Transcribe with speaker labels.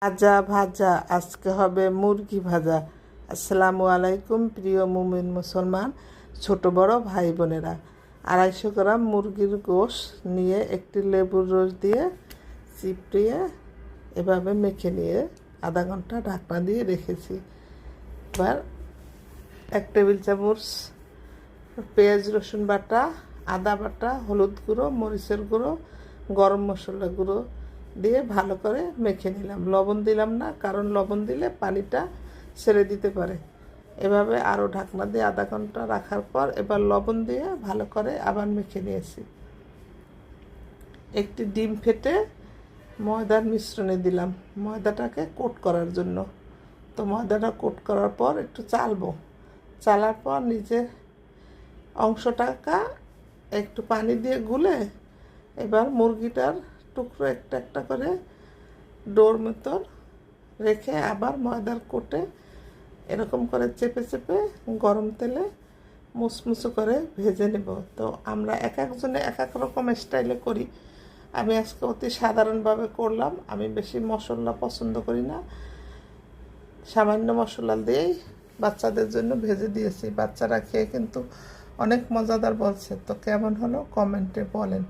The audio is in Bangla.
Speaker 1: ভাজা ভাজা আজকে হবে মুরগি ভাজা। আসসালামু আলাইকুম প্রিয় মুমিন মুসলমান ছোট বড় ভাই বোনেরা। 250 গ্রাম মুরগির গোশত নিয়ে একটি লেবুর রস দিয়ে চিপড়িয়ে এভাবে মেখে নিয়ে আধা ঘন্টা ঢাকনা দিয়ে রেখেছি। এবার 1 টেবিল চামচ পেঁয়াজ রসুন বাটা, আদা বাটা, হলুদ গুঁড়ো, মরিচের গুঁড়ো, গরম মশলা গুঁড়ো দিয়ে ভালো করে মেখে নিলাম। লবণ দিলাম না, কারণ লবণ দিলে পানিটা ছেড়ে দিতে পারে। এভাবে আরও ঢাকনা দিয়ে আধা ঘন্টা রাখার পর এবার লবণ দিয়ে ভালো করে আবার মেখে নিয়েছি। একটি ডিম ফেটে ময়দার মিশ্রণে দিলাম ময়দাটাকে কোট করার জন্য। তো ময়দাটা কোট করার পর একটু চালার পর নিচে অংশটাকে একটু পানি দিয়ে গুলে এবার মুরগিটার টুকরো একটা একটা করে ডোর মতন রেখে আবার ময়দার কোটে এরকম করে চেপে চেপে গরম তেলে মুসমুসো করে ভেজে নেব। তো আমরা এক একজনে এক এক রকম স্টাইলে করি। আমি আজকে অতি সাধারণভাবে করলাম। আমি বেশি মশলা পছন্দ করি না, সামান্য মশলা দিয়েই বাচ্চাদের জন্য ভেজে দিয়েছি। বাচ্চারা খেয়ে কিন্তু অনেক মজাদার বলছে। তো কেমন হলো কমেন্টে বলেন।